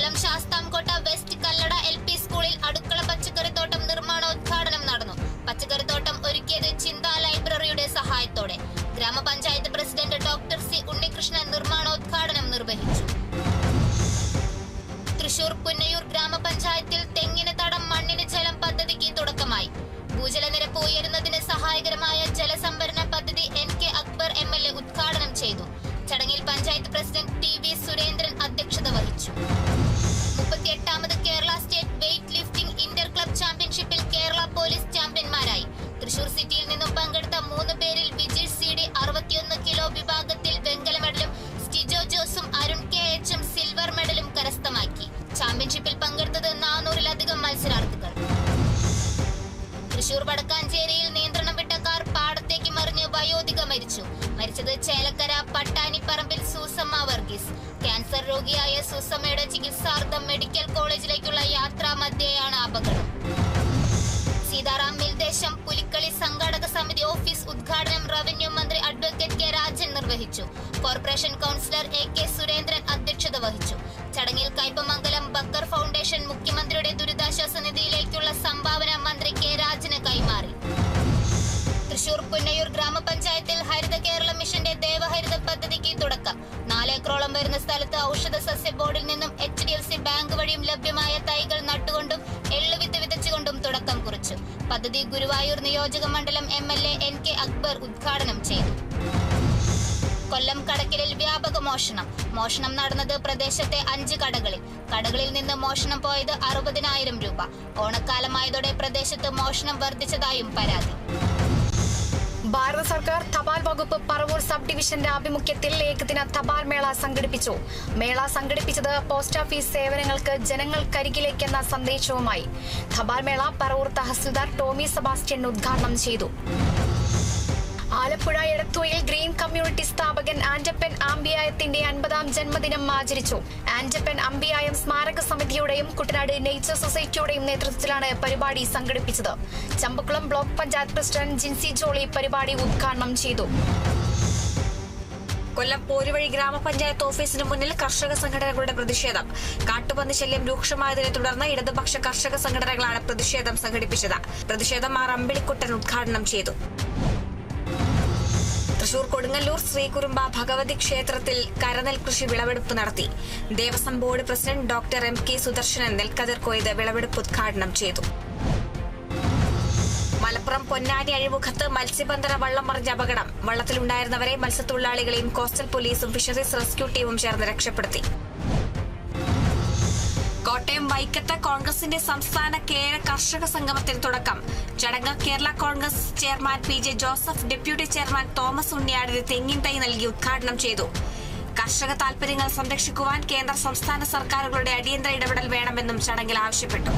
കൊല്ലം Sasthamkotta west Kallada LP സ്കൂളിൽ അടുക്കള പച്ചക്കറിത്തോട്ടം നിർമ്മാണോദ്ഘാടനം നടന്നു. പച്ചക്കറിത്തോട്ടം ഒരുക്കിയത് ചിന്ത ലൈബ്രറിയുടെ സഹായത്തോടെ. ഗ്രാമപഞ്ചായത്ത് പ്രസിഡന്റ് ഡോക്ടർ C ഉണ്ണികൃഷ്ണൻ നിർമ്മാണോദ്ഘാടനം നിർവഹിച്ചു. തൃശൂർ പുന്നയൂർ ഗ്രാമപഞ്ചായത്തിൽ തെങ്ങിന് തടം മണ്ണിന് ജലം പദ്ധതിക്ക് തുടക്കമായി. ഭൂജലനിരപ്പ് ഉയരുന്നതിന് സഹായകരമായ ജലസംഭരണ പദ്ധതി NK അക്ബർ MLA ഉദ്ഘാടനം ചെയ്തു. ചടങ്ങിൽ പഞ്ചായത്ത് പ്രസിഡന്റ് TV സുരേന്ദ്രൻ അധ്യക്ഷത വഹിച്ചു. 38ാമത് Kerala state weightlifting inter club ചാമ്പ്യൻഷിപ്പിൽ കേരള പോലീസ് ചാമ്പ്യന്മാരായി. തൃശൂർ സിറ്റിയിൽ നിന്നും പങ്കെടുത്ത 3 പേരിൽ വിജീഷ് CD 61 കിലോ വിഭാഗത്തിൽ വെങ്കല മെഡലും സ്റ്റിജോ ജോസും അരുൺ KHും സിൽവർ മെഡലും കരസ്ഥമാക്കി. ചാമ്പ്യൻഷിപ്പിൽ പങ്കെടുത്തത് 400-ലധികം മത്സരാർത്ഥികൾ. തൃശൂർ വടക്കാഞ്ചേരിയിൽ നിയന്ത്രണം വിട്ട കാർ പാടത്തേക്ക് മറിഞ്ഞ് വയോധിക മരിച്ചു. മരിച്ചത് ചേലക്കര പട്ടാനിപ്പറമ്പിൽ സൂസമ്മ വർഗീസ്. ക്യാൻസർ രോഗിയായ സൂസമ്മയുടെ ചികിത്സാർത്ഥം മെഡിക്കൽ കോളേജിലേക്കുള്ള യാത്രാ മധ്യേയാണ് അപകടം. സീതാറാം മിൽദേശം പുലിക്കളി സംഘാടക സമിതി ഓഫീസ് ഉദ്ഘാടനം റവന്യൂ മന്ത്രി അഡ്വക്കേറ്റ് K രാജൻ നിർവഹിച്ചു. കോർപ്പറേഷൻ കൗൺസിലർ AK സുരേന്ദ്രൻ അധ്യക്ഷത വഹിച്ചു. ചടങ്ങിൽ കയ്പമംഗലം ബക്കർ ഫൗണ്ടേഷൻ മുഖ്യമന്ത്രിയുടെ ദുരിതാശ്വാസ നിധിയിലേക്കുള്ള സംഭാവന മന്ത്രി K രാജന് കൈമാറി. തൃശൂർ പുന്നയൂർ ഗ്രാമപഞ്ചായത്തിൽ ഹരിത കേരള മിഷന്റെ ദേവഹരിത പദ്ധതിക്ക് തുടക്കം. 4 ഏക്കറോളം വരുന്ന സ്ഥലത്ത് ഔഷധ സസ്യ ബോർഡിൽ നിന്നും HDFC ബാങ്ക് വഴിയും ലഭ്യമായ തൈകൾ നട്ടുകൊണ്ടും എള്ളുവിത്ത് വിതച്ചുകൊണ്ടും തുടക്കം കുറിച്ചു. പദ്ധതി ഗുരുവായൂർ നിയോജക മണ്ഡലം MLA NK അക്ബർ ഉദ്ഘാടനം ചെയ്തു. കൊല്ലം കടക്കലിൽ വ്യാപക മോഷണം നടന്നത് പ്രദേശത്തെ 5 കടകളിൽ നിന്ന് മോഷണം പോയത് 60,000 രൂപ. ഓണക്കാലമായതോടെ പ്രദേശത്ത് മോഷണം വർദ്ധിച്ചതായും പരാതി. ഭാരത സർക്കാർ തപാൽ വകുപ്പ് പറവൂർ സബ് ഡിവിഷന്റെ ആഭിമുഖ്യത്തിൽ ഏകദിന തപാൽ മേള സംഘടിപ്പിച്ചു. മേള സംഘടിപ്പിച്ചത് പോസ്റ്റ് ഓഫീസ് സേവനങ്ങൾക്ക് ജനങ്ങൾക്കരികിലേക്കെന്ന സന്ദേശവുമായി. തപാൽ മേള പറവൂർ തഹസിൽദാർ ടോമി സെബാസ്റ്റ്യൻ ഉദ്ഘാടനം ചെയ്തു. ആലപ്പുഴ എടത്തുവയിൽ ഗ്രീൻ കമ്മ്യൂണിറ്റി സ്ഥാപകൻ ആന്റപ്പൻ അമ്പിയായത്തിന്റെ 50ാം ജന്മദിനം ആചരിച്ചു. ആന്റപ്പൻ അമ്പിയായം സ്മാരക സമിതിയുടെയും കുട്ടനാട് നേച്ചർ സൊസൈറ്റിയുടെയും നേതൃത്വത്തിലാണ് പരിപാടി സംഘടിപ്പിച്ചത്. ചമ്പക്കുളം ബ്ലോക്ക് പഞ്ചായത്ത് പ്രസിഡന്റ് ജിൻസി ജോളി പരിപാടി ഉദ്ഘാടനം ചെയ്തു. കൊല്ലം പോരുവഴി ഗ്രാമപഞ്ചായത്ത് ഓഫീസിന് മുന്നിൽ കർഷക സംഘടനകളുടെ പ്രതിഷേധം. കാട്ടുപന്നി ശല്യം രൂക്ഷമായതിനെ തുടർന്ന് ഇടതുപക്ഷ കർഷക സംഘടനകളാണ് പ്രതിഷേധം സംഘടിപ്പിച്ചത്. പ്രതിഷേധം R അമ്പിളിക്കുട്ടൻ ഉദ്ഘാടനം ചെയ്തു. തൃശൂർ കൊടുങ്ങല്ലൂർ ശ്രീകുറുമ്പ ഭഗവതി ക്ഷേത്രത്തിൽ കരനെൽ കൃഷി വിളവെടുപ്പ് നടത്തി. Devaswom board president doctor MK Sudarshanan നെൽക്കതിർ കൊയ്ത് വിളവെടുപ്പ് ഉദ്ഘാടനം ചെയ്തു. മലപ്പുറം പൊന്നാനി അഴിമുഖത്ത് മത്സ്യബന്ധന വള്ളം മറിഞ്ഞ അപകടം. വള്ളത്തിലുണ്ടായിരുന്നവരെ മത്സ്യത്തൊഴിലാളികളെയും കോസ്റ്റൽ പോലീസും ഫിഷറീസ് റെസ്ക്യൂ ടീമും ചേർന്ന് രക്ഷപ്പെടുത്തി. കോട്ടയം വൈക്കത്ത് കോൺഗ്രസിന്റെ സംസ്ഥാന കേര കർഷക സംഗമത്തിന് തുടക്കം. ചടങ്ങ് Kerala Congress chairman PJ Joseph deputy chairman Thomas ഉണ്ണിയാടിന് തെങ്ങിൻ തൈ നൽകി ഉദ്ഘാടനം ചെയ്തു. കർഷക താൽപര്യങ്ങൾ സംരക്ഷിക്കുവാൻ കേന്ദ്ര സംസ്ഥാന സർക്കാരുകളുടെ അടിയന്തര ഇടപെടൽ വേണമെന്നും ചടങ്ങിൽ ആവശ്യപ്പെട്ടു.